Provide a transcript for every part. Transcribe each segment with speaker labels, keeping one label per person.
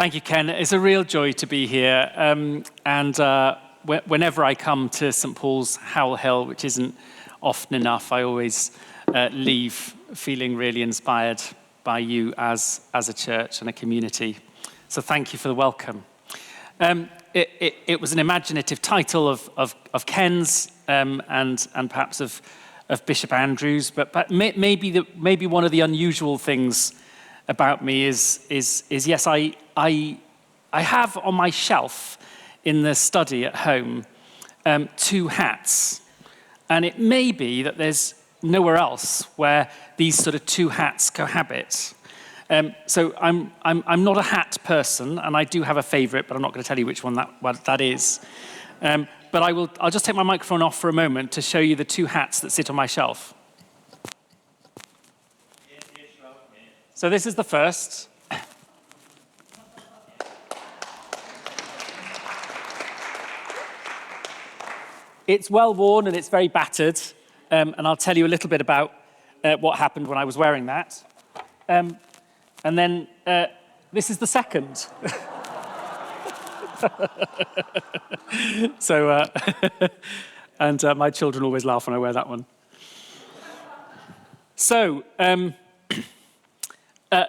Speaker 1: Thank you, Ken. It's a real joy to be here. Whenever I come to St Paul's, Howell Hill, which isn't often enough, I always leave feeling really inspired by you as a church and a community. So thank you for the welcome. It was an imaginative title of Ken's and perhaps of Bishop Andrew's, but maybe one of the unusual things about me is yes, I have on my shelf in the study at home 2 hats, and it may be that there's nowhere else where these sort of 2 hats cohabit. So I'm not a hat person, and I do have a favourite, but I'm not going to tell you which one that is. But I'll just take my microphone off for a moment to show you the 2 hats that sit on my shelf. So this is the first. It's well worn and it's very battered, and I'll tell you a little bit about what happened when I was wearing that. And then this is the second. So, and my children always laugh when I wear that one. So,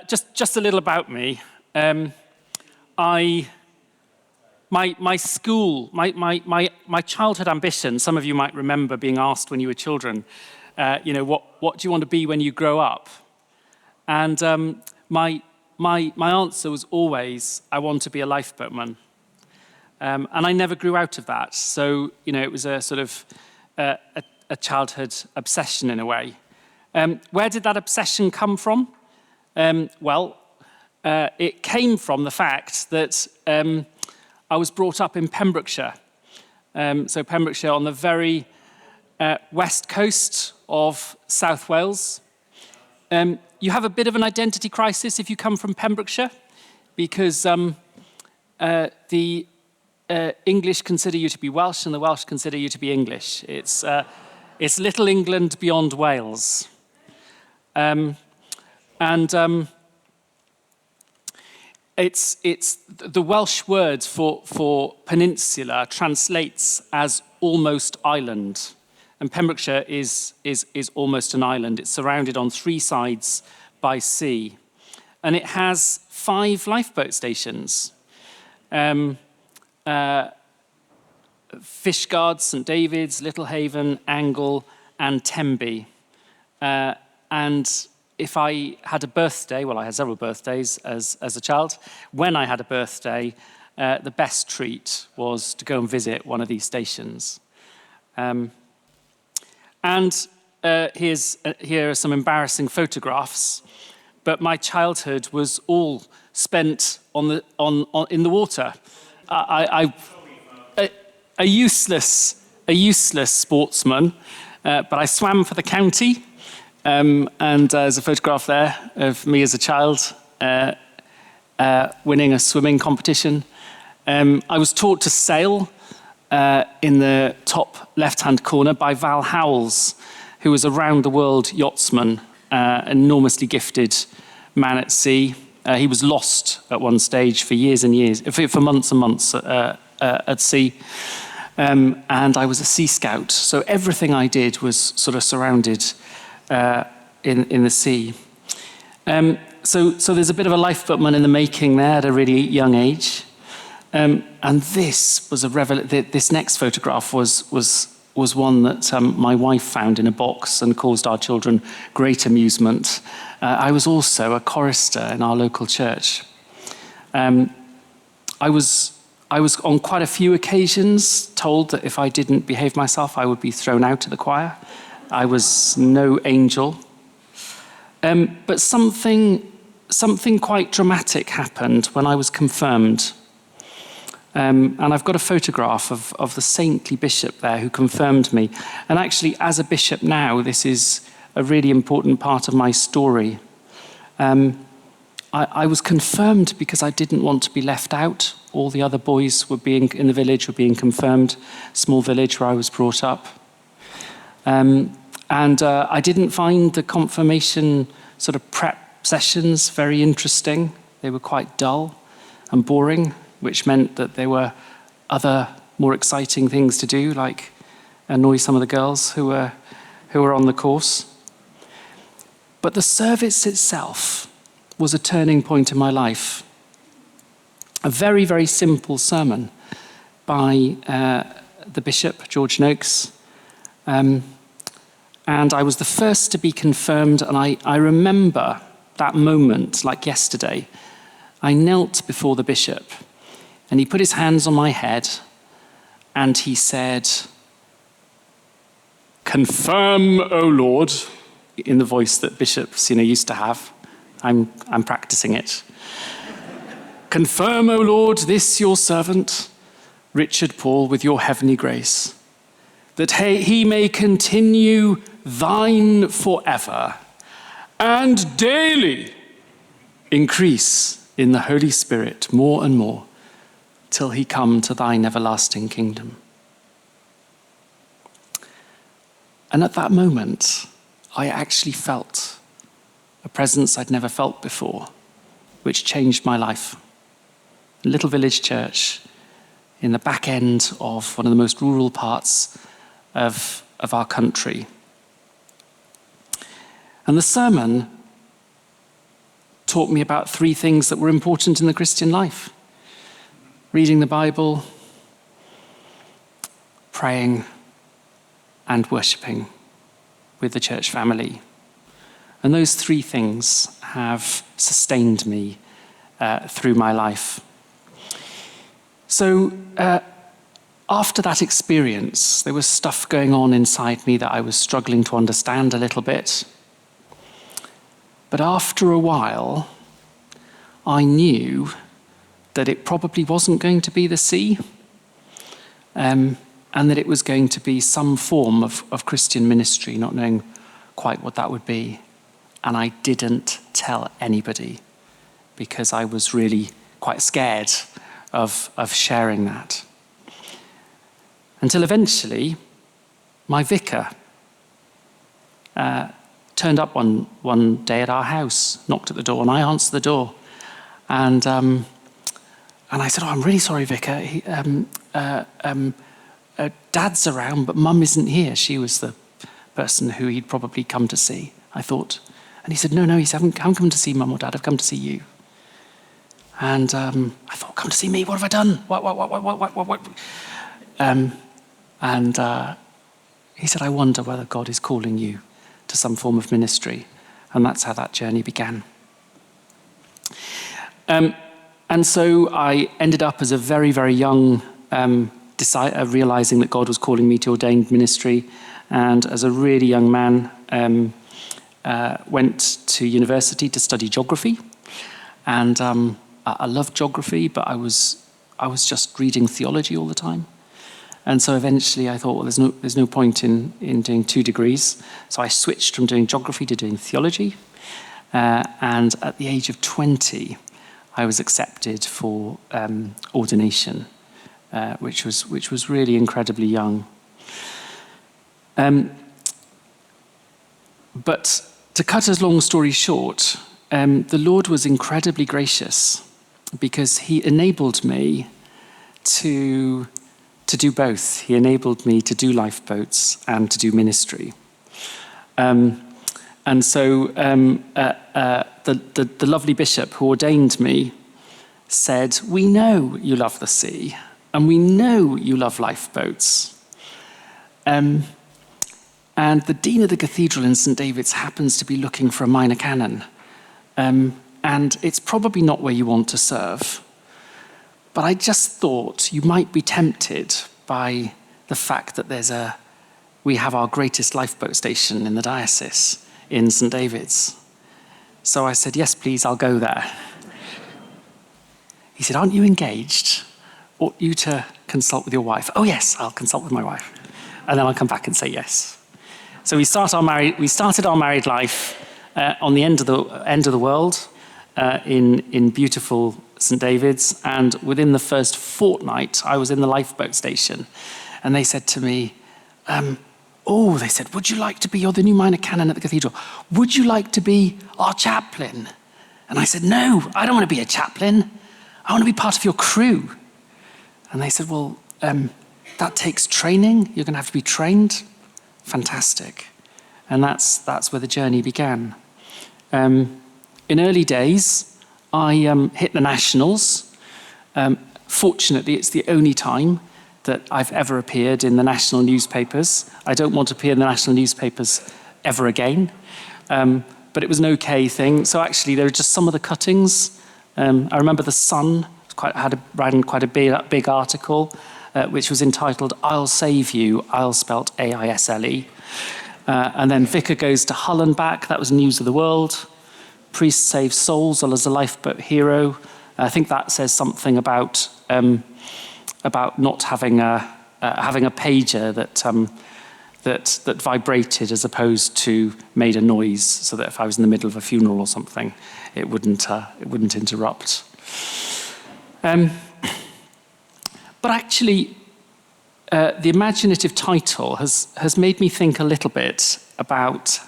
Speaker 1: just a little about me. My childhood ambition, some of you might remember being asked when you were children, what do you want to be when you grow up? And my answer was always, I want to be a lifeboatman. And I never grew out of that. So, it was a sort of a childhood obsession in a way. Where did that obsession come from? It came from the fact that I was brought up in Pembrokeshire. So Pembrokeshire on the very west coast of South Wales. You have a bit of an identity crisis if you come from Pembrokeshire, because the English consider you to be Welsh and the Welsh consider you to be English. It's Little England beyond Wales. It's the Welsh word for peninsula translates as almost island, and Pembrokeshire is almost an island. It's surrounded on 3 sides by sea, and it has 5 lifeboat stations: Fishguard, St Davies, Littlehaven, Angle, and Tenby. And if I had a birthday, well, I had several birthdays as a child. When I had a birthday, the best treat was to go and visit one of these stations. Here are some embarrassing photographs. But my childhood was all spent in the water. A useless sportsman, but I swam for the county. And there's a photograph there of me as a child winning a swimming competition. I was taught to sail in the top left-hand corner by Val Howells, who was a round-the-world yachtsman, an enormously gifted man at sea. He was lost at one stage for years and years, for months and months at sea. And I was a sea scout, so everything I did was sort of surrounded in the sea. So there's a bit of a lifeboatman in the making there at a really young age. And this was this next photograph was one that my wife found in a box and caused our children great amusement. I was also a chorister in our local church. I was on quite a few occasions told that if I didn't behave myself, I would be thrown out of the choir. I was no angel. But something quite dramatic happened when I was confirmed. And I've got a photograph of the saintly bishop there who confirmed me. And actually, as a bishop now, this is a really important part of my story. I was confirmed because I didn't want to be left out. All the other boys in the village were being confirmed, small village where I was brought up. And I didn't find the confirmation sort of prep sessions very interesting. They were quite dull. and boring, which meant that there were other more exciting things to do, like annoy some of the girls who were on the course. But the service itself was a turning point in my life. A very, very simple sermon by the Bishop, George Noakes. And I was the first to be confirmed, and I remember that moment like yesterday. I knelt before the bishop, and he put his hands on my head, and he said, "Confirm, O Lord," in the voice that bishops, used to have. I'm practicing it. "Confirm, O Lord, this your servant, Richard Paul, with your heavenly grace, that he may continue thine forever, and daily increase in the Holy Spirit more and more, till he come to thine everlasting kingdom." And at that moment, I actually felt a presence I'd never felt before, which changed my life. A little village church in the back end of one of the most rural parts of our country. And the sermon taught me about three things that were important in the Christian life: reading the Bible, praying, and worshipping with the church family. And those three things have sustained me through my life. So after that experience, there was stuff going on inside me that I was struggling to understand a little bit. But after a while, I knew that it probably wasn't going to be the sea, and that it was going to be some form of Christian ministry, not knowing quite what that would be. And I didn't tell anybody because I was really quite scared of sharing that. Until eventually, my vicar turned up one day at our house, knocked at the door, and I answered the door. And I said, "Oh, I'm really sorry, Vicar. Dad's around, but Mum isn't here." She was the person who he'd probably come to see, I thought. And he said, No, he said, "I haven't come to see Mum or Dad, I've come to see you." And I thought, "Come to see me? What have I done? What?" And he said, "I wonder whether God is calling you to some form of ministry." And that's how that journey began. And so I ended up as a very, very young realizing that God was calling me to ordained ministry. And as a really young man, went to university to study geography. And I loved geography, but I was just reading theology all the time. And so eventually I thought, well, there's no point in doing 2 degrees. So I switched from doing geography to doing theology. And at the age of 20, I was accepted for ordination, which was really incredibly young. But to cut a long story short, the Lord was incredibly gracious because he enabled me to do both. He enabled me to do lifeboats and to do ministry. And so the lovely bishop who ordained me said, "We know you love the sea, and we know you love lifeboats." And the dean of the cathedral in St. Davies happens to be looking for a minor canon. And it's probably not where you want to serve. But I just thought you might be tempted by the fact that we have our greatest lifeboat station in the diocese in St. Davies. So I said, "Yes, please, I'll go there." He said, "Aren't you engaged? Ought you to consult with your wife?" "Oh yes, I'll consult with my wife. And then I'll come back and say yes." So we started our married life on the end of the world in beautiful St. Davids, and within the first fortnight, I was in the lifeboat station, and they said to me, they said, "Would you like to be, you're the new minor canon at the cathedral, would you like to be our chaplain?" And I said, "No, I don't want to be a chaplain. I want to be part of your crew. And they said, well, that takes training. You're going to have to be trained. Fantastic. And that's where the journey began. In early days, I hit the Nationals. Fortunately, it's the only time that I've ever appeared in the national newspapers. I don't want to appear in the national newspapers ever again. But it was an okay thing. So actually, there are just some of the cuttings. I remember the Sun ran quite a big article, which was entitled "I'll Save You," I'll spelt A-I-S-L-E. And then Vicar goes to Hull and back. That was News of the World. Priest saves souls as a lifeboat hero. I think that says something about not having a pager that vibrated as opposed to made a noise, so that if I was in the middle of a funeral or something, it wouldn't interrupt. But actually, the imaginative title has made me think a little bit about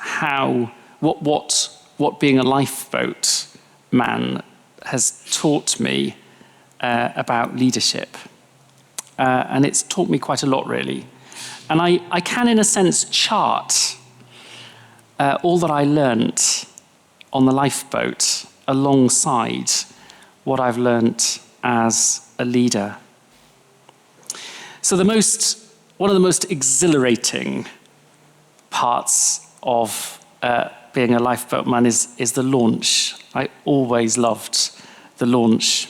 Speaker 1: what being a lifeboat man has taught me about leadership. And it's taught me quite a lot, really. And I can, in a sense, chart all that I learnt on the lifeboat alongside what I've learnt as a leader. So one of the most exhilarating parts of being a lifeboat man is the launch. I always loved the launch.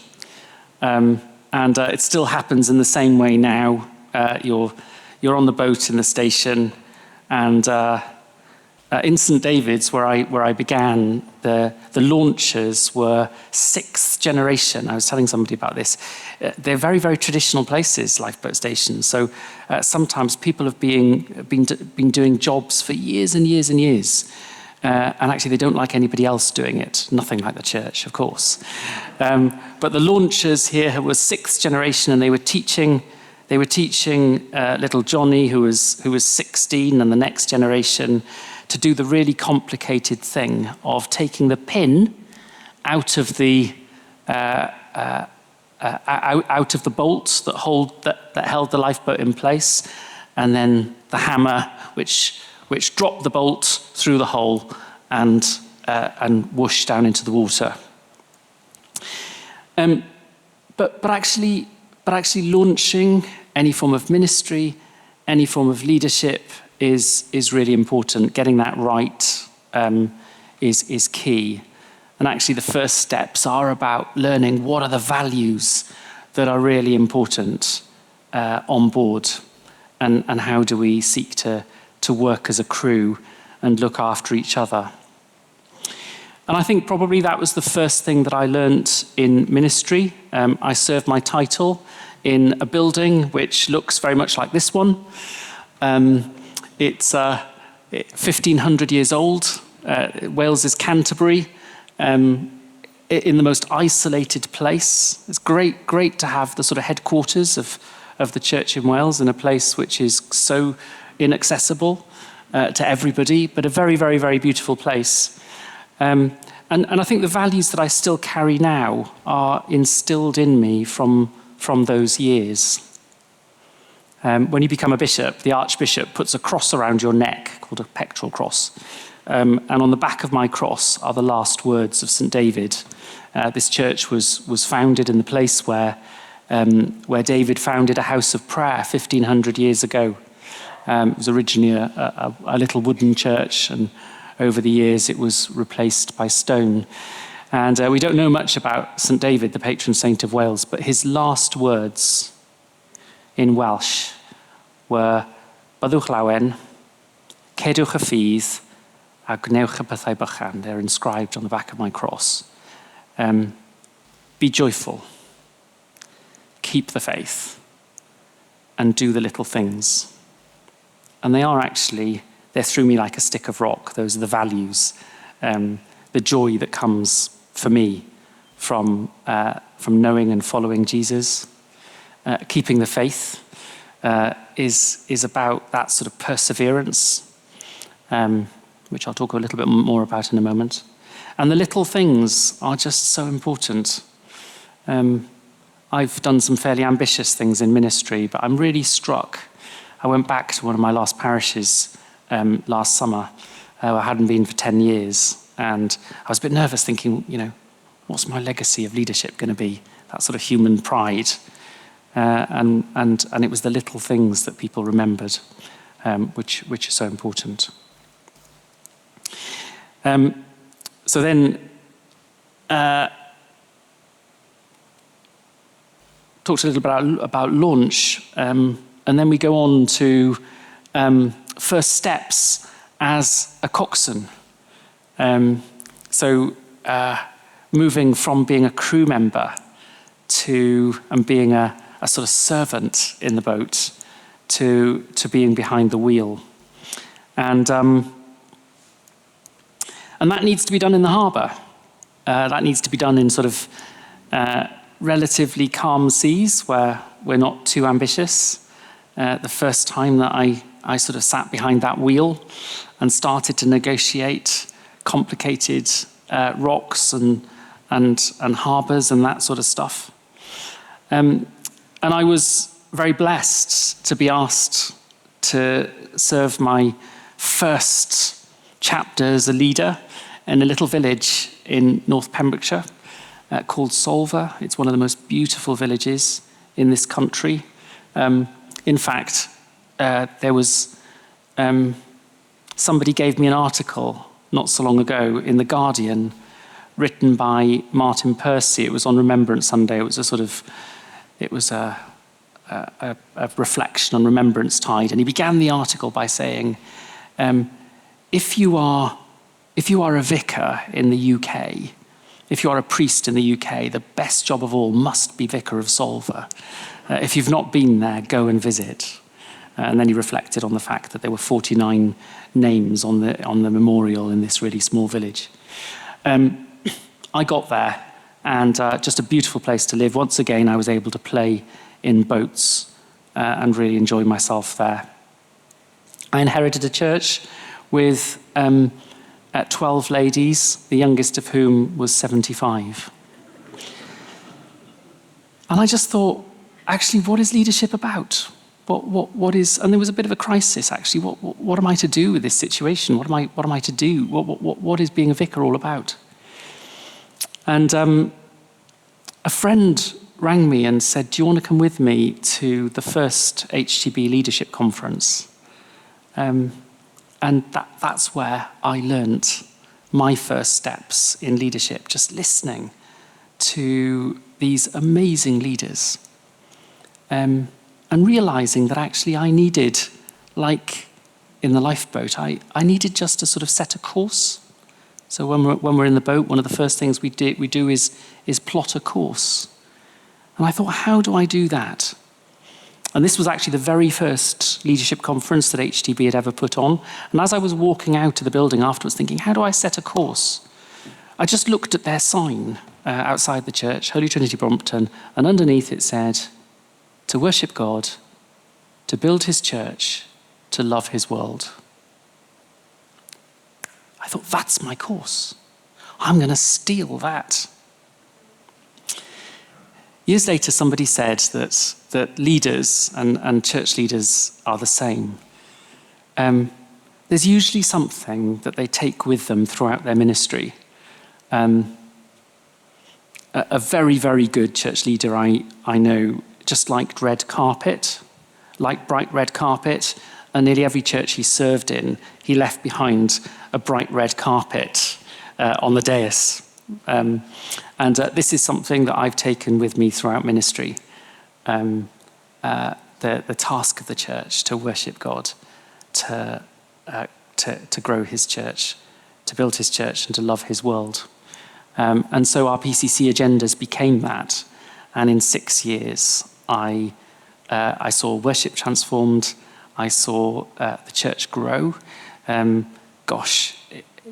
Speaker 1: And it still happens in the same way now. You're on the boat in the station, and in St. Davies, where I began, the launches were 6th generation. I was telling somebody about this. They're very, very traditional places, lifeboat stations. So sometimes people have been doing jobs for years and years and years. And actually, they don't like anybody else doing it. Nothing like the church, of course. But the launchers here were 6th generation, and they were teaching little Johnny, who was 16, and the next generation, to do the really complicated thing of taking the pin out of the bolts that held the lifeboat in place, and then the hammer, which dropped the bolt through the hole and whooshed down into the water. But actually launching any form of ministry, any form of leadership is really important. Getting that right is key. And actually the first steps are about learning what are the values that are really important on board, and how do we seek to work as a crew and look after each other. And I think probably that was the first thing that I learnt in ministry. I served my title in a building which looks very much like this one. It's 1,500 years old. Wales is Canterbury, in the most isolated place. It's great to have the sort of headquarters of the church in Wales in a place which is so inaccessible to everybody, but a very, very, very beautiful place. And I think the values that I still carry now are instilled in me from those years. When you become a bishop, the archbishop puts a cross around your neck called a pectoral cross. And on the back of my cross are the last words of St. David. This church was founded in the place where David founded a house of prayer 1,500 years ago. It was originally a little wooden church, and over the years it was replaced by stone. And we don't know much about St. David, the patron saint of Wales, but his last words in Welsh were Byddwch lawen, cedwch y ffydd, a gnewch y pethau bychan. They're inscribed on the back of my cross. Be joyful, keep the faith, and do the little things. And they're through me like a stick of rock. Those are the values, the joy that comes for me from knowing and following Jesus. Keeping the faith is about that sort of perseverance, which I'll talk a little bit more about in a moment. And the little things are just so important. I've done some fairly ambitious things in ministry, but I'm really struck. I went back to one of my last parishes last summer. I hadn't been for 10 years, and I was a bit nervous thinking, what's my legacy of leadership going to be? That sort of human pride. And it was the little things that people remembered, which are so important. So then, talked a little bit about launch, and then we go on to first steps as a coxswain. Moving from being a crew member and being a sort of servant in the boat to being behind the wheel. And that needs to be done in the harbour. That needs to be done in sort of relatively calm seas where we're not too ambitious. The first time that I sort of sat behind that wheel and started to negotiate complicated rocks and harbours and that sort of stuff. And I was very blessed to be asked to serve my first chapter as a leader in a little village in North Pembrokeshire called Solva. It's one of the most beautiful villages in this country. In fact, there was somebody gave me an article not so long ago in The Guardian written by Martin Percy. It was on Remembrance Sunday. It was a reflection on Remembrance Tide, and he began the article by saying, if you are a vicar in the UK, if you are a priest in the UK, the best job of all must be Vicar of Solva. If you've not been there, go and visit. And then he reflected on the fact that there were 49 names on the memorial in this really small village. I got there, and just a beautiful place to live. Once again, I was able to play in boats and really enjoy myself there. I inherited a church with 12 ladies, the youngest of whom was 75. And I just thought, actually, what is leadership about? What is? And there was a bit of a crisis, actually. What am I to do with this situation? What am I to do? What is being a vicar all about? And a friend rang me and said, "Do you want to come with me to the first HTB leadership conference?" And that's where I learnt my first steps in leadership, just listening to these amazing leaders. And realizing that actually I needed, like in the lifeboat, I needed just to sort of set a course. So when we're in the boat, one of the first things we do is plot a course. And I thought, how do I do that? And this was actually the very first leadership conference that HTB had ever put on. And as I was walking out of the building afterwards thinking, how do I set a course? I just looked at their sign outside the church, Holy Trinity Brompton, and underneath it said, to worship God, to build his church, to love his world. I thought, that's my course. I'm going to steal that. Years later, somebody said that leaders and church leaders are the same. There's usually something that they take with them throughout their ministry. A very, very good church leader I know just liked red carpet, like bright red carpet, and nearly every church he served in, he left behind a bright red carpet on the dais. And this is something that I've taken with me throughout ministry. The task of the church to worship God, to grow his church, to build his church, and to love his world. And so our PCC agendas became that. And in 6 years, I saw worship transformed. I saw the church grow.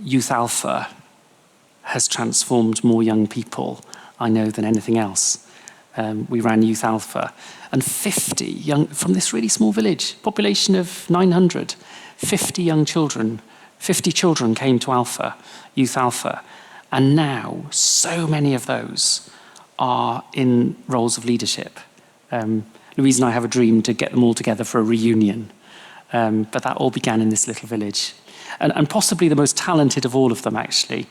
Speaker 1: Youth Alpha has transformed more young people, I know, than anything else. We ran Youth Alpha. And 50 young, from this really small village, population of 900, 50 young children, 50 children came to Alpha, Youth Alpha. And now, so many of those are in roles of leadership. Louise and I have a dream to get them all together for a reunion, but that all began in this little village. And possibly the most talented of all of them, actually,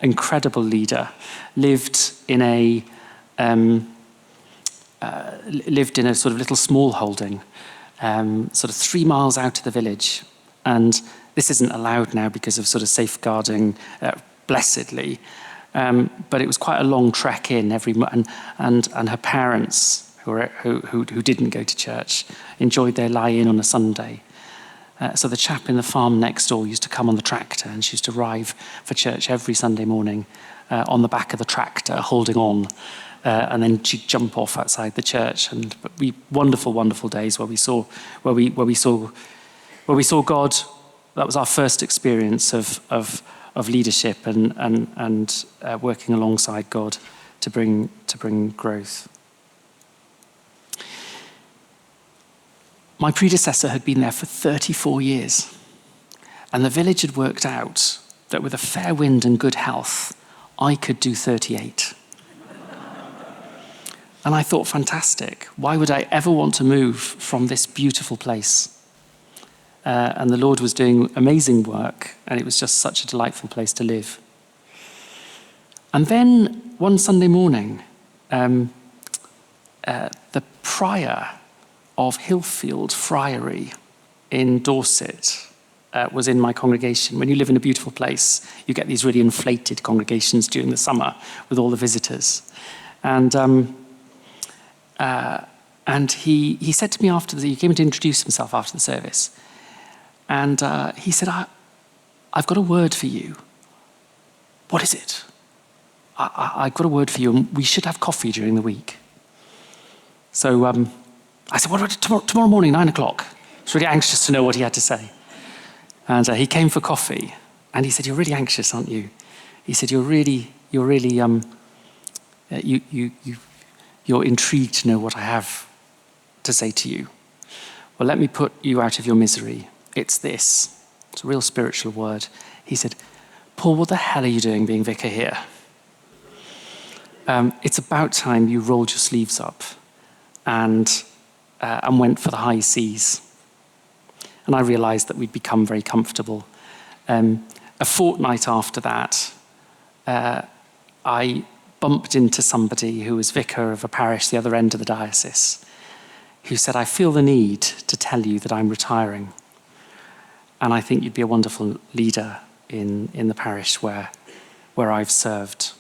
Speaker 1: incredible leader, lived in a sort of little small holding, sort of 3 miles out of the village. And this isn't allowed now because of sort of safeguarding, blessedly. But it was quite a long trek in and her parents, who didn't go to church, enjoyed their lie-in on a Sunday. So the chap in the farm next door used to come on the tractor, and she used to arrive for church every Sunday morning on the back of the tractor, holding on, and then she'd jump off outside the church. And wonderful, wonderful days where we saw God. That was our first experience of leadership and working alongside God to bring growth. My predecessor had been there for 34 years, and the village had worked out that with a fair wind and good health, I could do 38. And I thought, fantastic. Why would I ever want to move from this beautiful place? And the Lord was doing amazing work, and it was just such a delightful place to live. And then one Sunday morning, the prior of Hillfield Friary in Dorset was in my congregation. When you live in a beautiful place, you get these really inflated congregations during the summer with all the visitors. And he said to me he came to introduce himself after the service. And he said, I've got a word for you. What is it? I've got a word for you, and we should have coffee during the week. So I said, what about tomorrow morning, 9 o'clock? I was really anxious to know what he had to say. And he came for coffee, and he said, you're really anxious, aren't you? He said, you're intrigued to know what I have to say to you. Well, let me put you out of your misery. It's this. It's a real spiritual word. He said, Paul, what the hell are you doing being vicar here? It's about time you rolled your sleeves up and went for the high seas. And I realized that we'd become very comfortable. A fortnight after that, I bumped into somebody who was vicar of a parish the other end of the diocese, who said, I feel the need to tell you that I'm retiring. And I think you'd be a wonderful leader in the parish where I've served.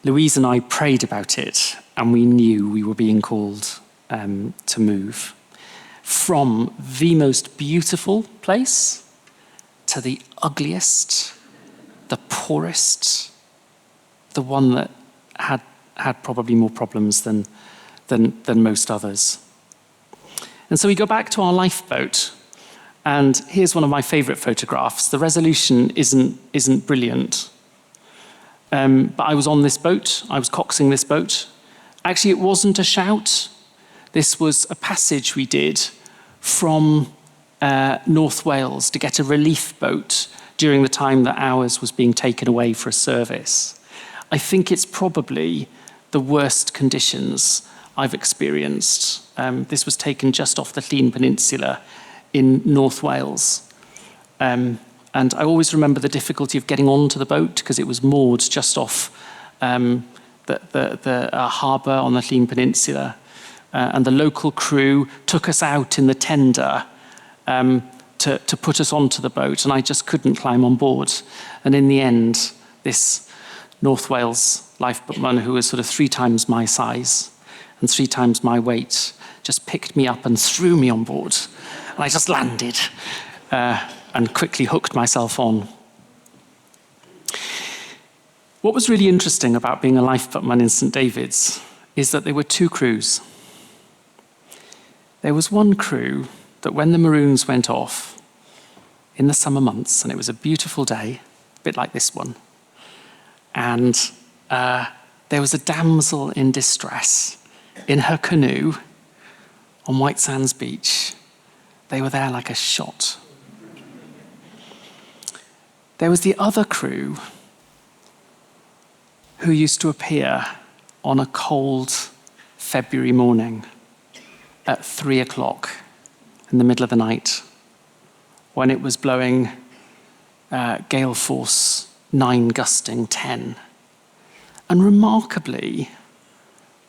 Speaker 1: Louise and I prayed about it, and we knew we were being called to move from the most beautiful place to the ugliest, the poorest, the one that had probably more problems than most others. And so we go back to our lifeboat, and here's one of my favorite photographs. The resolution isn't brilliant. But I was on this boat. I was coxing this boat. Actually, it wasn't a shout. This was a passage we did from North Wales to get a relief boat during the time that ours was being taken away for a service. I think it's probably the worst conditions I've experienced. This was taken just off the Llŷn Peninsula in North Wales. And I always remember the difficulty of getting onto the boat because it was moored just off the harbour on the Llŷn Peninsula. And the local crew took us out in the tender to put us onto the boat, and I just couldn't climb on board. And in the end, this North Wales lifeboatman, who was sort of 3 times my size and 3 times my weight, just picked me up and threw me on board. And I just landed and quickly hooked myself on. What was really interesting about being a lifeboatman in St. David's is that there were 2 crews. There was one crew that when the maroons went off in the summer months, and it was a beautiful day, a bit like this one, and there was a damsel in distress in her canoe on White Sands Beach. They were there like a shot. There was the other crew who used to appear on a cold February morning at 3 o'clock in the middle of the night when it was blowing gale force 9 gusting 10. And remarkably,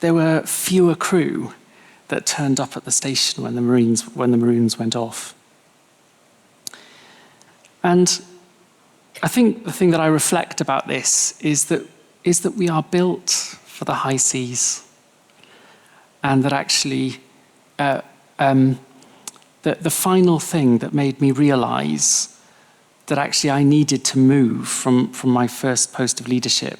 Speaker 1: there were fewer crew that turned up at the station when the Maroons went off. And I think the thing that I reflect about this is that we are built for the high seas, and that actually the final thing that made me realise that actually I needed to move from my first post of leadership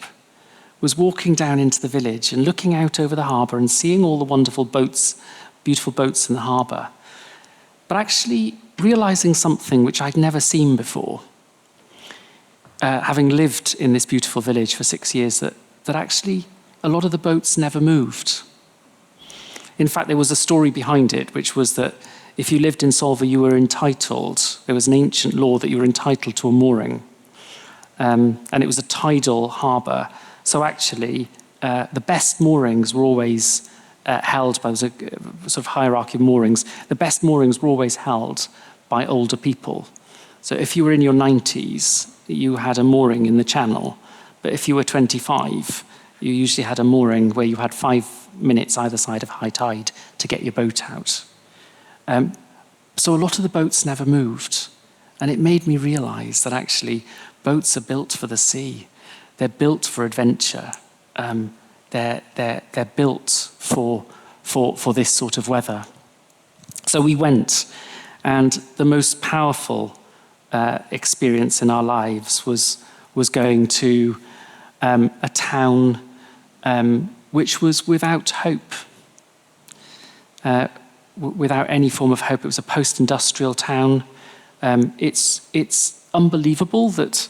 Speaker 1: was walking down into the village and looking out over the harbour and seeing all the wonderful boats, beautiful boats in the harbour, but actually realising something which I'd never seen before, having lived in this beautiful village for 6 years, that actually a lot of the boats never moved. In fact, there was a story behind it, which was that if you lived in Solva, you were entitled, there was an ancient law that you were entitled to a mooring. And it was a tidal harbour. So actually, the best moorings were always held by, there was a sort of hierarchy of moorings. The best moorings were always held by older people. So if you were in your 90s, you had a mooring in the channel. But if you were 25, you usually had a mooring where you had 5 minutes either side of high tide to get your boat out. So a lot of the boats never moved. And it made me realise that actually boats are built for the sea. They're built for adventure. They're built for this sort of weather. So we went, and the most powerful experience in our lives was going to a town which was without hope, without any form of hope. It was a post-industrial town. It's unbelievable that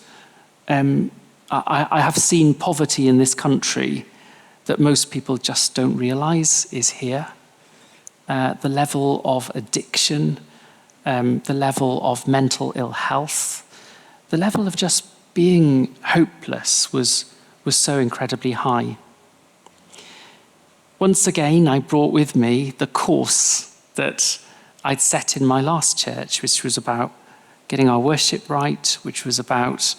Speaker 1: I have seen poverty in this country that most people just don't realise is here. The level of addiction, the level of mental ill health, the level of just being hopeless was so incredibly high. Once again, I brought with me the course that I'd set in my last church, which was about getting our worship right, which was about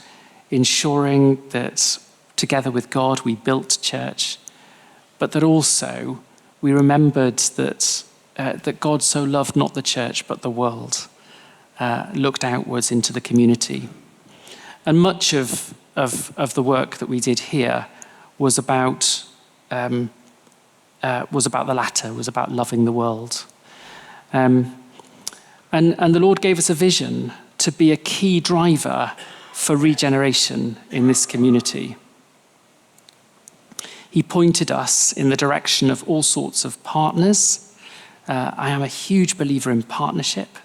Speaker 1: ensuring that together with God we built church, but that also we remembered that God so loved not the church but the world, looked outwards into the community. And much of the work that we did here was about the latter, was about loving the world. And the Lord gave us a vision to be a key driver for regeneration in this community. He pointed us in the direction of all sorts of partners. I am a huge believer in partnership.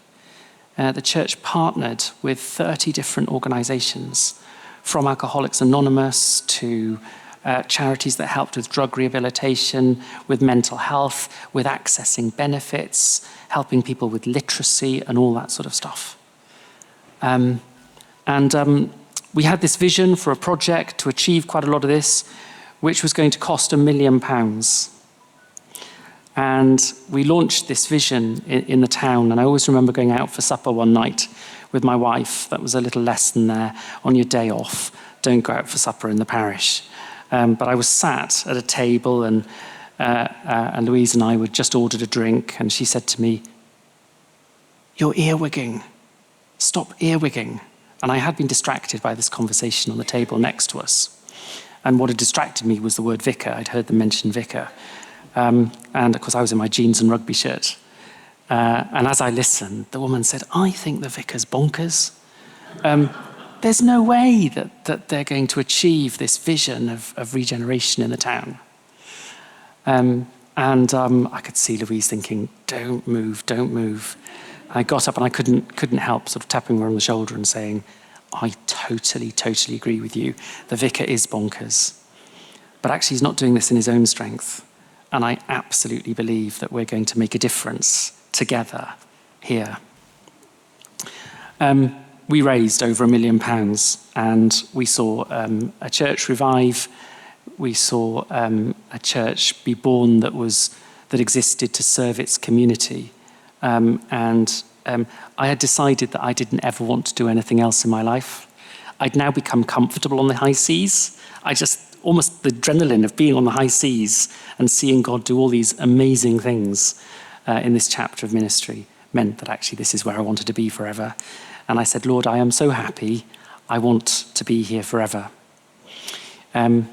Speaker 1: The church partnered with 30 different organisations, from Alcoholics Anonymous to charities that helped with drug rehabilitation, with mental health, with accessing benefits, helping people with literacy and all that sort of stuff. We had this vision for a project to achieve quite a lot of this, which was going to cost £1 million. And we launched this vision in the town. And I always remember going out for supper one night with my wife. That was a little lesson there on your day off. Don't go out for supper in the parish. But I was sat at a table, and Louise and I had just ordered a drink. And she said to me, "You're earwigging. Stop earwigging." And I had been distracted by this conversation on the table next to us. And what had distracted me was the word vicar. I'd heard them mention vicar. And of course, I was in my jeans and rugby shirt. And as I listened, the woman said, "I think the vicar's bonkers. There's no way that they're going to achieve this vision of regeneration in the town." I could see Louise thinking, don't move. I got up and I couldn't help sort of tapping her on the shoulder and saying, "I totally agree with you. The vicar is bonkers. But actually he's not doing this in his own strength. And I absolutely believe that we're going to make a difference together here." We raised over £1 million, and we saw a church revive. We saw a church be born that existed to serve its community. I had decided that I didn't ever want to do anything else in my life. I'd now become comfortable on the high seas. Almost the adrenaline of being on the high seas and seeing God do all these amazing things in this chapter of ministry meant that actually this is where I wanted to be forever. And I said, Lord, I am so happy. I want to be here forever. That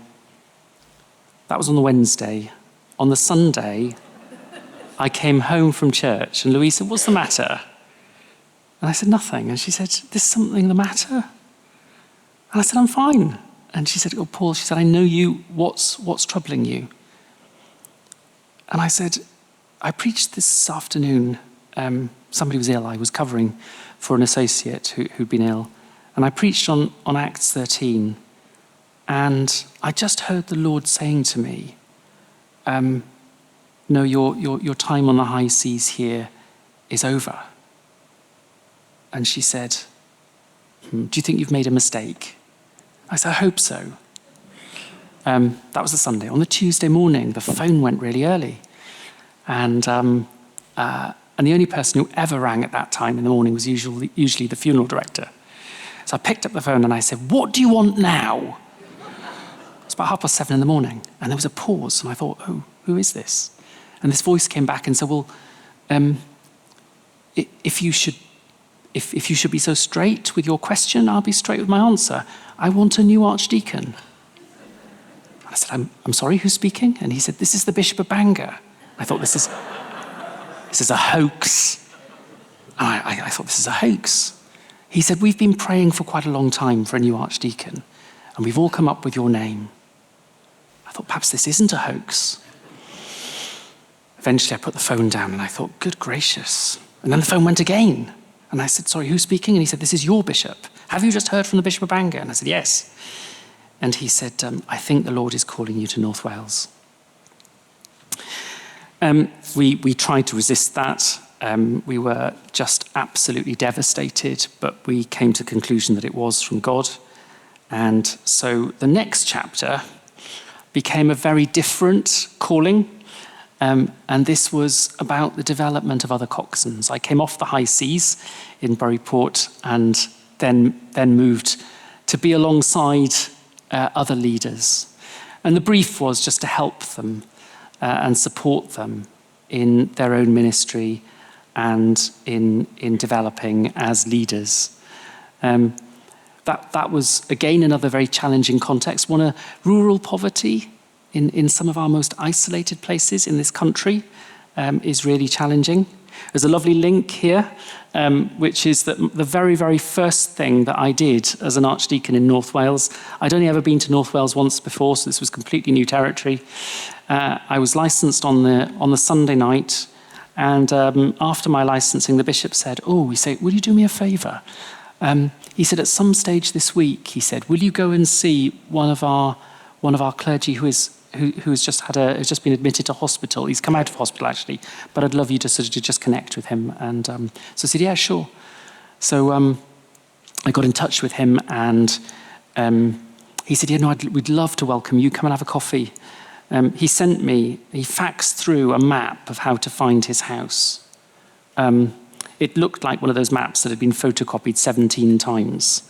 Speaker 1: was on the Wednesday. On the Sunday, I came home from church and Louise said, what's the matter? And I said, nothing. And she said, there's something the matter? And I said, I'm fine. And she said, oh, Paul, she said, I know you, what's troubling you? And I said, I preached this afternoon. Somebody was ill. I was covering for an associate who'd been ill. And I preached on Acts 13. And I just heard the Lord saying to me, no, your time on the high seas here is over. And she said, do you think you've made a mistake? I said, I hope so. That was the Sunday. On the Tuesday morning, the phone went really early. And the only person who ever rang at that time in the morning was usually the funeral director. So I picked up the phone and I said, what do you want now? It's about 7:30 in the morning. And there was a pause. And I thought, oh, who is this? And this voice came back and said, well, if you should be so straight with your question, I'll be straight with my answer. I want a new archdeacon. I said, I'm sorry, who's speaking? And he said, this is the Bishop of Bangor. I thought, this is a hoax. And I thought, this is a hoax. He said, we've been praying for quite a long time for a new archdeacon, and we've all come up with your name. I thought, perhaps this isn't a hoax. Eventually, I put the phone down, and I thought, good gracious. And then the phone went again. And I said, sorry, who's speaking? And he said, this is your bishop. Have you just heard from the Bishop of Bangor? And I said, yes. And he said, I think the Lord is calling you to North Wales. We tried to resist that. We were just absolutely devastated, but we came to the conclusion that it was from God. And so the next chapter became a very different calling. And this was about the development of other coxswains. I came off the high seas in Buryport and then moved to be alongside other leaders. And the brief was just to help them and support them in their own ministry and in developing as leaders. That was, again, another very challenging context. One, rural poverty in some of our most isolated places in this country is really challenging. There's a lovely link here, which is that the very, very first thing that I did as an archdeacon in North Wales, I'd only ever been to North Wales once before, so this was completely new territory. I was licensed on the Sunday night, and after my licensing, the bishop said, will you do me a favour? He said, at some stage this week, he said, will you go and see one of our clergy who has just been admitted to hospital? He's come out of hospital, actually, but I'd love you to sort of just connect with him. And so I said, yeah, sure. So I got in touch with him, and he said, we'd love to welcome you. Come and have a coffee. He faxed through a map of how to find his house. It looked like one of those maps that had been photocopied 17 times.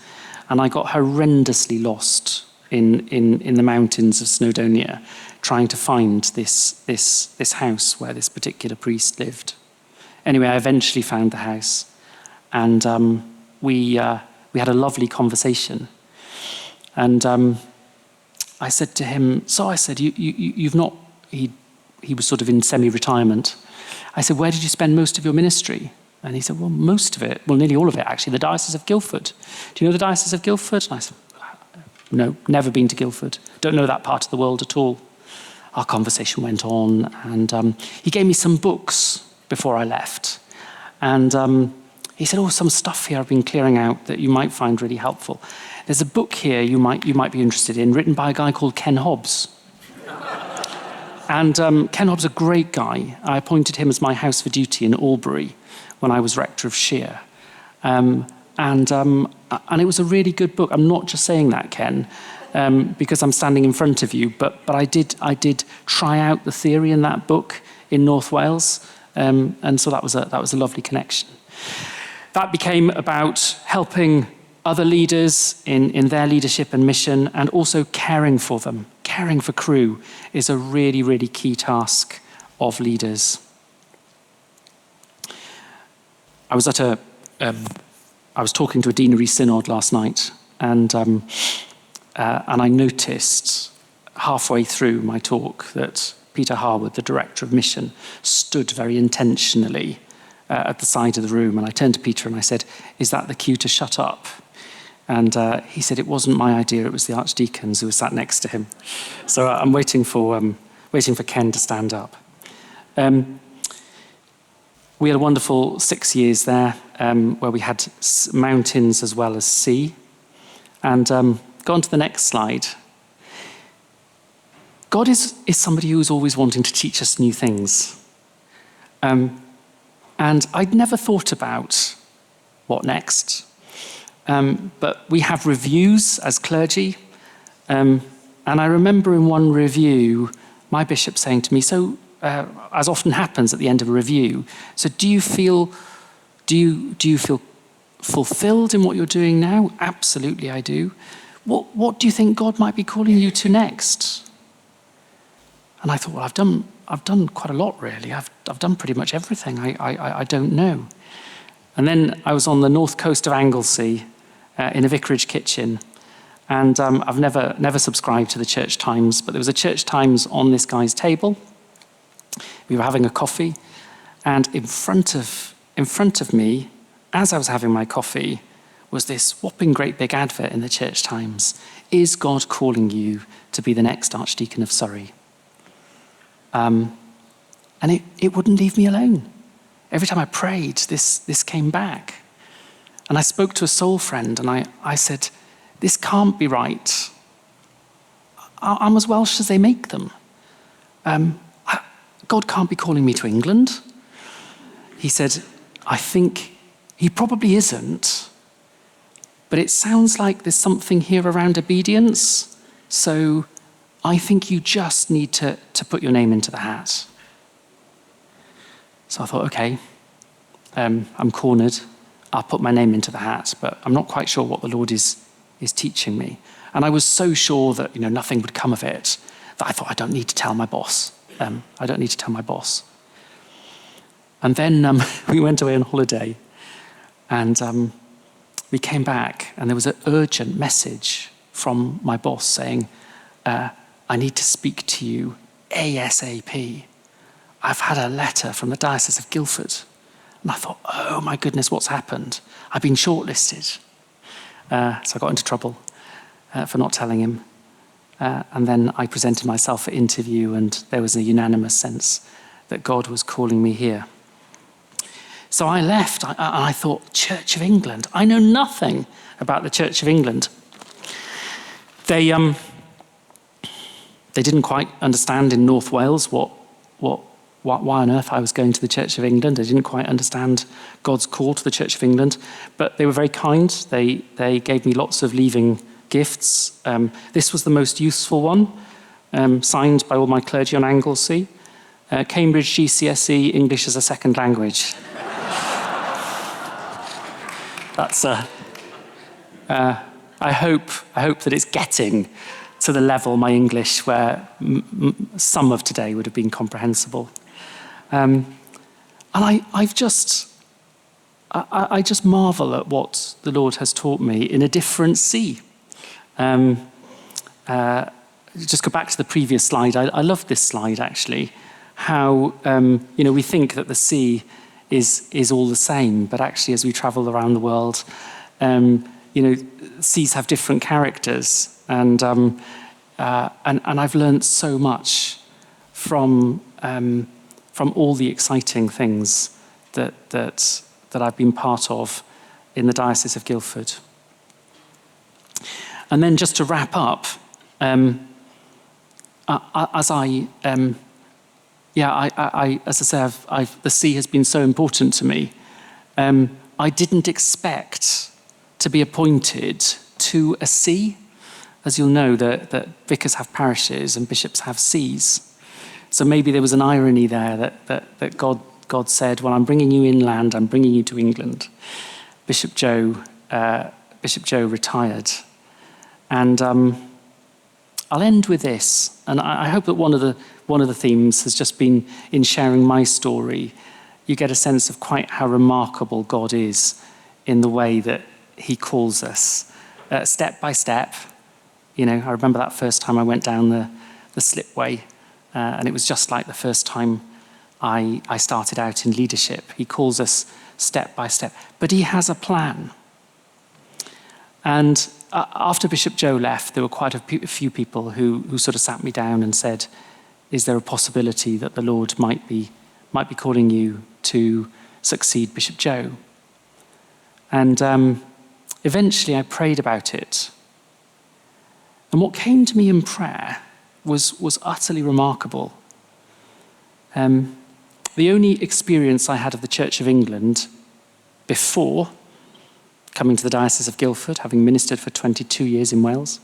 Speaker 1: And I got horrendously lost in the mountains of Snowdonia, trying to find this house where this particular priest lived. Anyway, I eventually found the house, and we had a lovely conversation. And I said to him, you've not. He was sort of in semi-retirement. I said, where did you spend most of your ministry? And he said, well, most of it, well, nearly all of it, actually, the Diocese of Guildford. Do you know the Diocese of Guildford? And I said, no, never been to Guildford. Don't know that part of the world at all. Our conversation went on, and he gave me some books before I left. And he said, some stuff here I've been clearing out that you might find really helpful. There's a book here you might be interested in, written by a guy called Ken Hobbs. And Ken Hobbs is a great guy. I appointed him as my house for duty in Albury when I was rector of Shear. And it was a really good book. I'm not just saying that, Ken. because I'm standing in front of you, but I did try out the theory in that book in North Wales, and so that was a lovely connection. That became about helping other leaders in their leadership and mission, and also caring for them. Caring for crew is a really, really key task of leaders. I was talking to a deanery synod last night, and I noticed halfway through my talk that Peter Harwood, the director of mission, stood very intentionally at the side of the room. And I turned to Peter and I said, "Is that the cue to shut up?" And he said, "It wasn't my idea, it was the archdeacons who were sat next to him." So I'm waiting for Ken to stand up. We had a wonderful 6 years there, where we had mountains as well as sea. And go on to the next slide. God is somebody who is always wanting to teach us new things. And I'd never thought about what next. But we have reviews as clergy. And I remember in one review, my bishop saying to me, so as often happens at the end of a review, so do you feel fulfilled in what you're doing now? Absolutely, I do. What do you think God might be calling you to next? And I thought, well, I've done quite a lot, really. I've done pretty much everything. I don't know. And then I was on the north coast of Anglesey in a vicarage kitchen, and I've never subscribed to the Church Times, but there was a Church Times on this guy's table. We were having a coffee, and in front of me, as I was having my coffee, was this whopping great big advert in the Church Times. Is God calling you to be the next Archdeacon of Surrey? And it wouldn't leave me alone. Every time I prayed, this came back. And I spoke to a soul friend, and I said, this can't be right. I'm as Welsh as they make them. God can't be calling me to England. He said, I think he probably isn't, but it sounds like there's something here around obedience, so I think you just need to put your name into the hat. So I thought, okay, I'm cornered. I'll put my name into the hat, but I'm not quite sure what the Lord is teaching me. And I was so sure that nothing would come of it that I thought, I don't need to tell my boss. I don't need to tell my boss. And then we went away on holiday, and we came back, and there was an urgent message from my boss saying, I need to speak to you ASAP. I've had a letter from the Diocese of Guildford. And I thought, oh my goodness, what's happened? I've been shortlisted. So I got into trouble for not telling him. And then I presented myself for interview, and there was a unanimous sense that God was calling me here. So I left. I thought, Church of England. I know nothing about the Church of England. They didn't quite understand in North Wales why on earth I was going to the Church of England. They didn't quite understand God's call to the Church of England, but they were very kind. They gave me lots of leaving gifts. This was the most useful one, signed by all my clergy on Anglesey. Cambridge GCSE English as a second language. That's I hope that it's getting to the level, my English, where some of today would have been comprehensible. And I just marvel at what the Lord has taught me in a different sea. Just go back to the previous slide. I love this slide, actually. How we think that the sea is all the same, but actually, as we travel around the world, seas have different characters, and I've learned so much from all the exciting things that I've been part of in the Diocese of Guildford. And then just to wrap up, as I say, the sea has been so important to me. I didn't expect to be appointed to a sea. as you'll know, that vicars have parishes and bishops have sees. So maybe there was an irony there that God said, well, I'm bringing you inland, I'm bringing you to England. Bishop Joe retired. And I'll end with this, and I hope that one of the themes has just been in sharing my story. You get a sense of quite how remarkable God is in the way that he calls us, step by step. You know, I remember that first time I went down the slipway, and it was just like the first time I started out in leadership. He calls us step by step, but he has a plan. And after Bishop Joe left, there were quite a few people who sort of sat me down and said, is there a possibility that the Lord might be calling you to succeed Bishop Joe? And eventually I prayed about it. And what came to me in prayer was utterly remarkable. The only experience I had of the Church of England before coming to the Diocese of Guildford, having ministered for 22 years in Wales,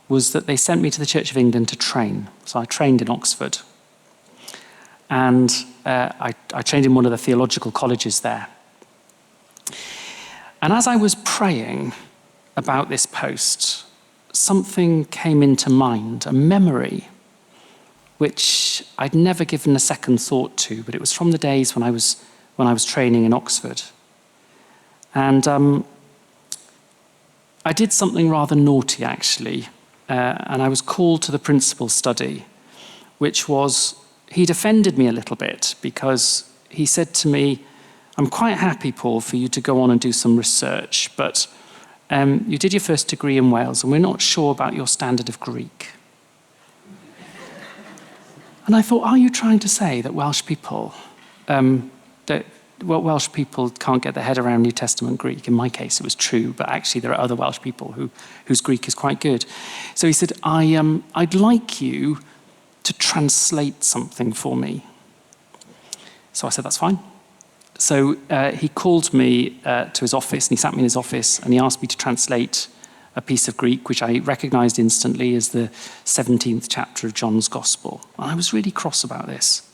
Speaker 1: was that they sent me to the Church of England to train. So I trained in Oxford. And I trained in one of the theological colleges there. And as I was praying about this post, something came into mind, a memory, which I'd never given a second thought to, but it was from the days when I was training in Oxford. And I did something rather naughty, actually, and I was called to the principal's study, which was, he'd offended me a little bit because he said to me, I'm quite happy, Paul, for you to go on and do some research, but you did your first degree in Wales, and we're not sure about your standard of Greek. And I thought, are you trying to say that Welsh people Welsh people can't get their head around New Testament Greek? In my case, it was true, but actually there are other Welsh people whose Greek is quite good. So he said, I'd like you to translate something for me. So I said, that's fine. So he called me to his office, and he sat me in his office, and he asked me to translate a piece of Greek, which I recognized instantly as the 17th chapter of John's Gospel. And I was really cross about this.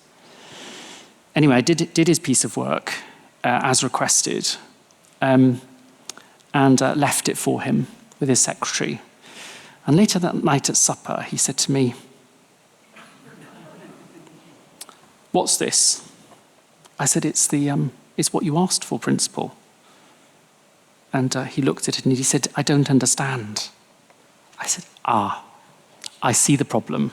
Speaker 1: Anyway, I did his piece of work as requested, and left it for him with his secretary. And later that night at supper, he said to me, what's this? I said, it's what you asked for, Principal. And he looked at it and he said, I don't understand. I said, I see the problem.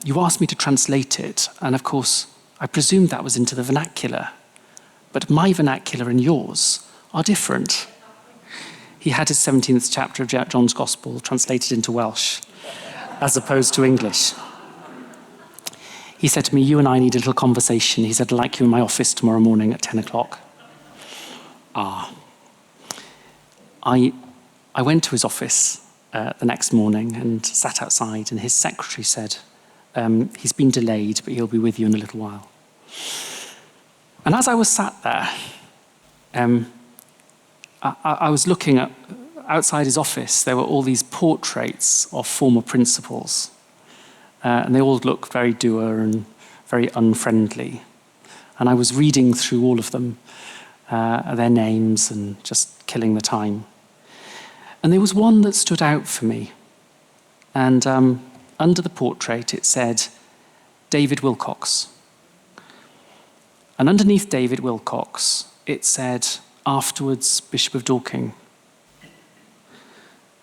Speaker 1: You asked me to translate it, and of course, I presumed that was into the vernacular. But my vernacular and yours are different. He had his 17th chapter of John's Gospel translated into Welsh, as opposed to English. He said to me, you and I need a little conversation. He said, I'd like you in my office tomorrow morning at 10 o'clock. I went to his office the next morning and sat outside, and his secretary said, he's been delayed, but he'll be with you in a little while. And as I was sat there, I was looking at, outside his office, there were all these portraits of former principals. And they all looked very dour and very unfriendly. And I was reading through all of them, their names, and just killing the time. And there was one that stood out for me. And under the portrait, it said, David Wilcox. And underneath David Wilcox, it said, afterwards, Bishop of Dorking.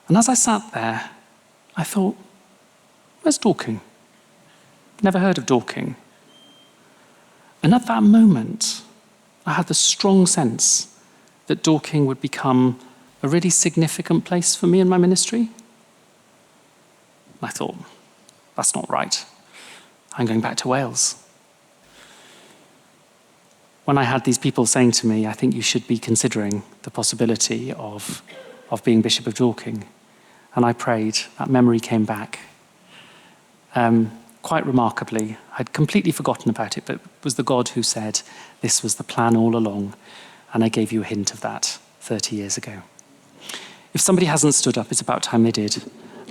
Speaker 1: And as I sat there, I thought, where's Dorking? Never heard of Dorking. And at that moment, I had the strong sense that Dorking would become a really significant place for me in my ministry. I thought, that's not right. I'm going back to Wales. When I had these people saying to me, I think you should be considering the possibility of being Bishop of Dorking, and I prayed, that memory came back. Quite remarkably, I'd completely forgotten about it, but it was the God who said, this was the plan all along, and I gave you a hint of that 30 years ago. If somebody hasn't stood up, it's about time they did.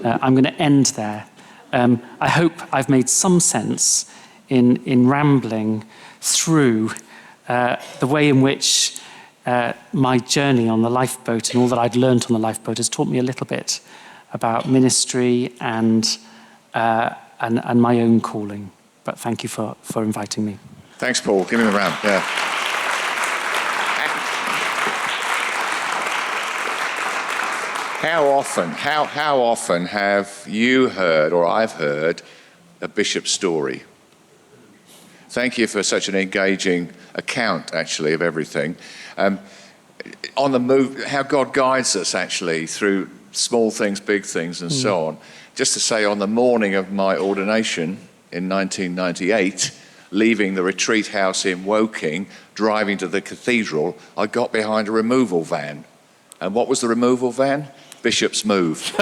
Speaker 1: I'm going to end there. I hope I've made some sense in rambling through the way in which my journey on the lifeboat and all that I'd learned on the lifeboat has taught me a little bit about ministry and my own calling. But thank you for inviting me.
Speaker 2: Thanks, Paul. Give him a round. Yeah. How often have you heard, or I've heard, a bishop's story? Thank you for such an engaging account, actually, of everything. On the move, how God guides us, actually, through small things, big things, and so on. Just to say, on the morning of my ordination in 1998, leaving the retreat house in Woking, driving to the cathedral, I got behind a removal van. And what was the removal van? Bishop's Move.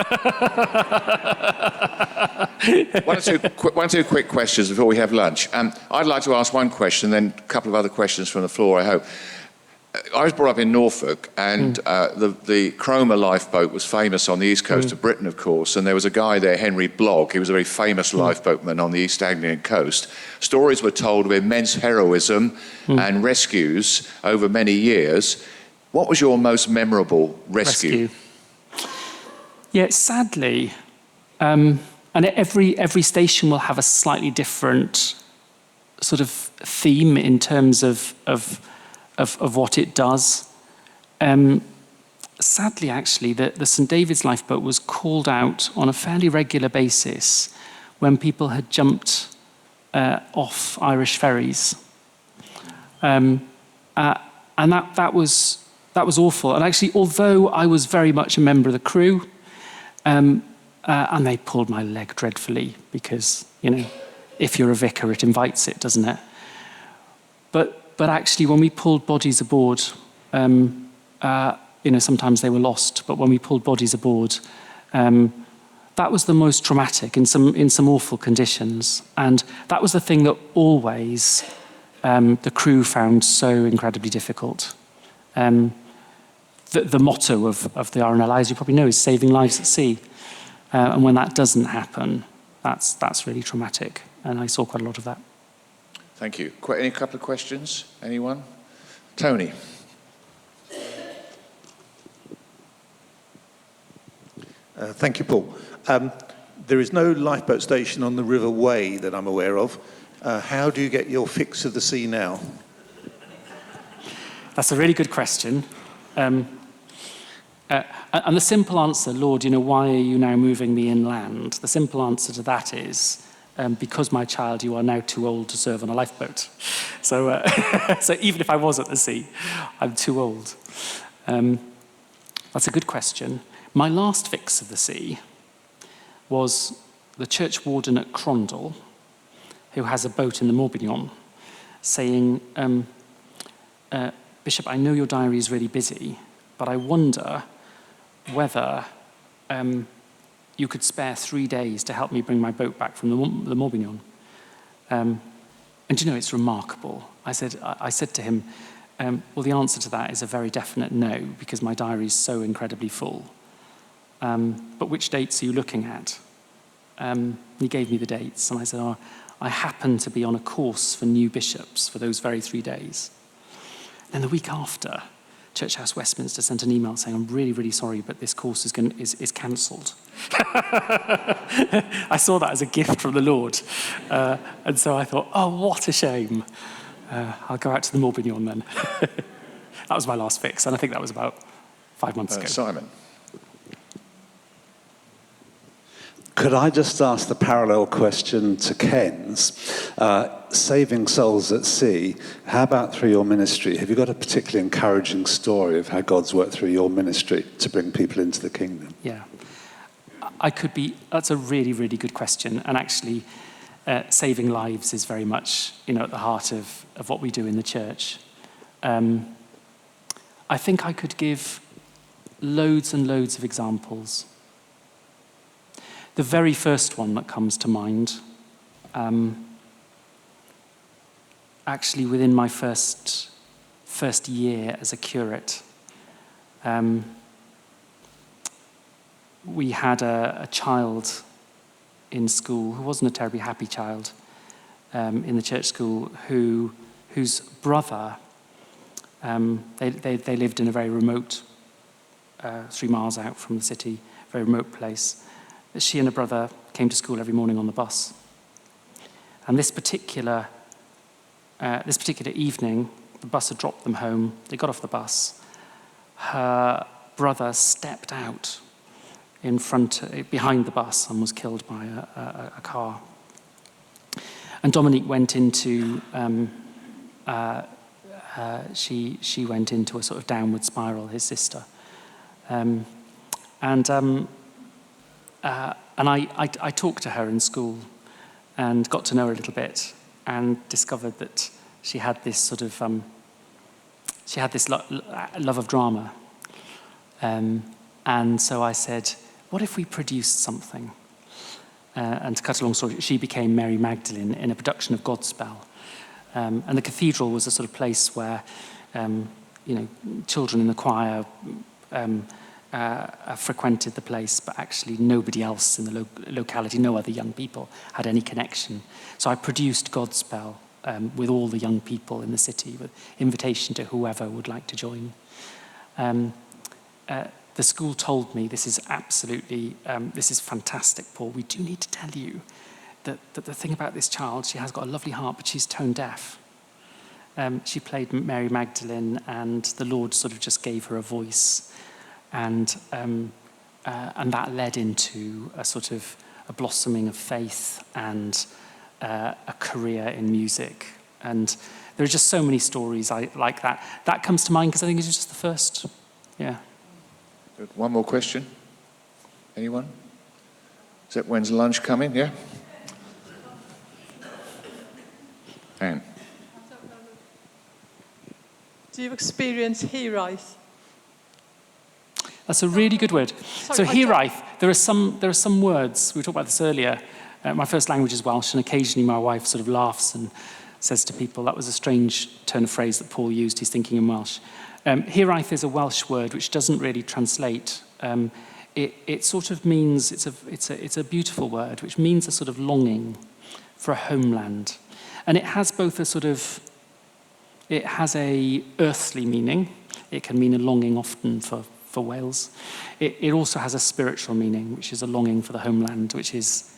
Speaker 2: One or two quick questions before we have lunch. I'd like to ask one question, then a couple of other questions from the floor, I hope. I was brought up in Norfolk, and the Cromer lifeboat was famous on the east coast of Britain, of course, and there was a guy there, Henry Blogg. He was a very famous lifeboatman on the East Anglican coast. Stories were told of immense heroism and rescues over many years. What was your most memorable rescue?
Speaker 1: Yeah, sadly, and every station will have a slightly different sort of theme in terms of what it does. Sadly, actually, the St David's lifeboat was called out on a fairly regular basis when people had jumped off Irish ferries, and that was awful. And actually, although I was very much a member of the crew, and they pulled my leg dreadfully because, if you're a vicar, it invites it, doesn't it? But actually, when we pulled bodies aboard, sometimes they were lost. But when we pulled bodies aboard, that was the most traumatic in some awful conditions, and that was the thing that always the crew found so incredibly difficult. The motto of the RNLI, as you probably know, is saving lives at sea. And when that doesn't happen, that's really traumatic. And I saw quite a lot of that.
Speaker 2: Thank you. Any couple of questions? Anyone? Tony.
Speaker 3: Thank you, Paul. There is no lifeboat station on the River Wey that I'm aware of. How do you get your fix of the sea now?
Speaker 1: That's a really good question. And the simple answer, Lord, why are you now moving me inland? The simple answer to that is, because, my child, you are now too old to serve on a lifeboat. So even if I was at the sea, I'm too old. That's a good question. My last fix of the sea was the church warden at Crondall, who has a boat in the Morbihan, saying, Bishop, I know your diary is really busy, but I wonder whether you could spare 3 days to help me bring my boat back from the Morbihan. And it's remarkable. I said to him, well, the answer to that is a very definite no, because my diary is so incredibly full. But which dates are you looking at? He gave me the dates, and I said, I happen to be on a course for new bishops for those very 3 days. And the week after, Church House Westminster sent an email saying, I'm really, really sorry, but this course is cancelled. I saw that as a gift from the Lord. And so I thought, oh, what a shame. I'll go out to the Morbihan then. That was my last fix, and I think that was about 5 months ago.
Speaker 2: Simon.
Speaker 4: Could I just ask the parallel question to Ken's? Saving souls at sea, how about through your ministry? Have you got a particularly encouraging story of how God's worked through your ministry to bring people into the kingdom?
Speaker 1: Yeah. That's a really, really good question. And actually, saving lives is very much, at the heart of what we do in the church. I think I could give loads and loads of examples. The very first one that comes to mind, actually within my first year as a curate, we had a child in school who wasn't a terribly happy child in the church school whose brother, they lived in a very remote, 3 miles out from the city, very remote place. She and her brother came to school every morning on the bus. And this particular evening, the bus had dropped them home. They got off the bus. Her brother stepped out behind the bus and was killed by a car. And Dominique went into, she went into a sort of downward spiral, his sister. And I talked to her in school and got to know her a little bit and discovered that she had this sort of, love of drama. And so I said, what if we produced something? And to cut a long story, she became Mary Magdalene in a production of Godspell. And the cathedral was a sort of place where, children in the choir frequented the place, but actually nobody else in the locality, no other young people, had any connection. So I produced Godspell with all the young people in the city, with invitation to whoever would like to join. The school told me, this is fantastic, Paul. We do need to tell you that the thing about this child, she has got a lovely heart, but she's tone deaf. She played Mary Magdalene, and the Lord sort of just gave her a voice. And that led into a sort of a blossoming of faith and a career in music. And there are just so many stories like that. That comes to mind because I think it's just the first, yeah.
Speaker 2: Good. One more question. Anyone? Is that when's lunch coming? Yeah? Anne.
Speaker 5: Do you experience hiraeth?
Speaker 1: That's a really good word. So hiraeth, there are some words, we talked about this earlier. My first language is Welsh, and occasionally my wife sort of laughs and says to people, that was a strange turn of phrase that Paul used, he's thinking in Welsh. Hiraeth is a Welsh word which doesn't really translate. It sort of means, it's a beautiful word, which means a sort of longing for a homeland. And it has both it has a earthly meaning. It can mean a longing often for Wales. It also has a spiritual meaning, which is a longing for the homeland, which is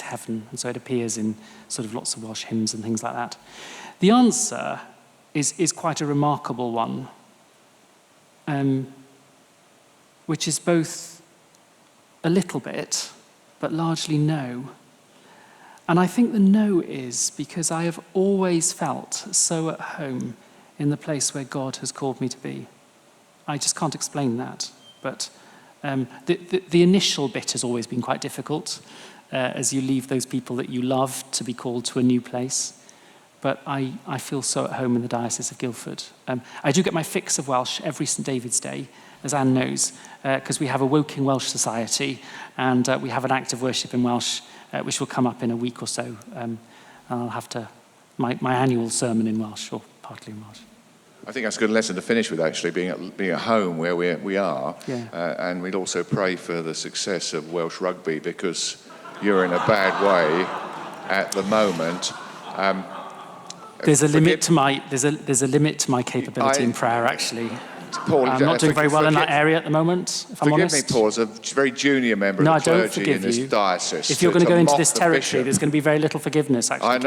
Speaker 1: heaven. And so it appears in sort of lots of Welsh hymns and things like that. The answer is quite a remarkable one, which is both a little bit, but largely no. And I think the no is because I have always felt so at home in the place where God has called me to be. I just can't explain that. But the initial bit has always been quite difficult as you leave those people that you love to be called to a new place. But I feel so at home in the Diocese of Guildford. I do get my fix of Welsh every St David's Day, as Anne knows, because we have a Woking Welsh Society and we have an act of worship in Welsh, which will come up in a week or so. I'll have my annual sermon in Welsh, or partly in Welsh.
Speaker 2: I think that's a good lesson to finish with, actually, being at home where we are.
Speaker 1: Yeah.
Speaker 2: And we'd also pray for the success of Welsh rugby, because you're in a bad way at the moment.
Speaker 1: There's a limit to my capability in prayer, actually.
Speaker 2: Paul,
Speaker 1: I'm not doing very well in that area at the moment, if I'm honest.
Speaker 2: Forgive me, Paul, as a very junior member of the clergy in this diocese.
Speaker 1: If you're going to go into this territory, there's going to be very little forgiveness, actually.
Speaker 2: I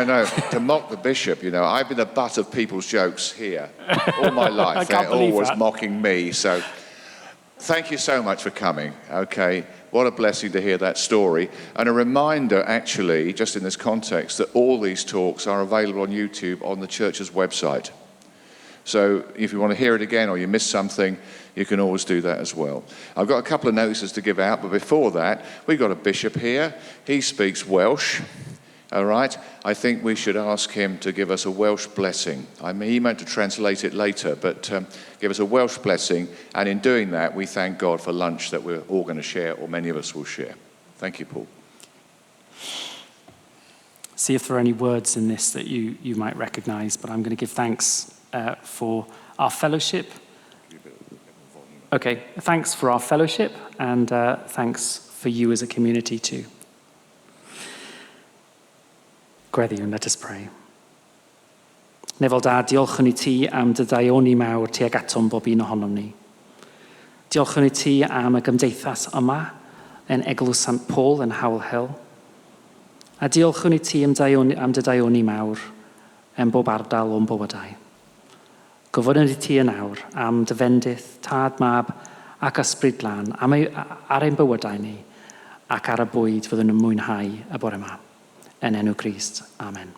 Speaker 2: know. To mock the bishop, I've been the butt of people's jokes here all my life. They're always mocking me. So thank you so much for coming. Okay. What a blessing to hear that story. And a reminder, actually, just in this context, that all these talks are available on YouTube on the church's website. So if you want to hear it again or you missed something, you can always do that as well. I've got a couple of notices to give out, but before that, we've got a bishop here. He speaks Welsh. All right? I think we should ask him to give us a Welsh blessing. I mean, he meant to translate it later, but give us a Welsh blessing. And in doing that, we thank God for lunch that we're all going to share, or many of us will share. Thank you, Paul.
Speaker 1: See if there are any words in this that you might recognize, but I'm going to give thanks for our fellowship. Okay, thanks for our fellowship, and thanks for you as a community too. Gweddiwn, let us pray. Nefel Dad, diolch i ti am dy daioni mawr tuag atom bob un ohonom ni. Diolch i ti am y gymdeithas yma yn Eglwys St Paul yn Howell Hill. A diolch i ti am dy daioni mawr yn bob ardal o'n bywydau. Gofyn i ti yn awr am dy fendith, tad mab ac ysbryd lan ar ein bywydau ni ac ar y bwyd fyddwn yn mwynhau y bore yma. Yn enw Crist. Amen.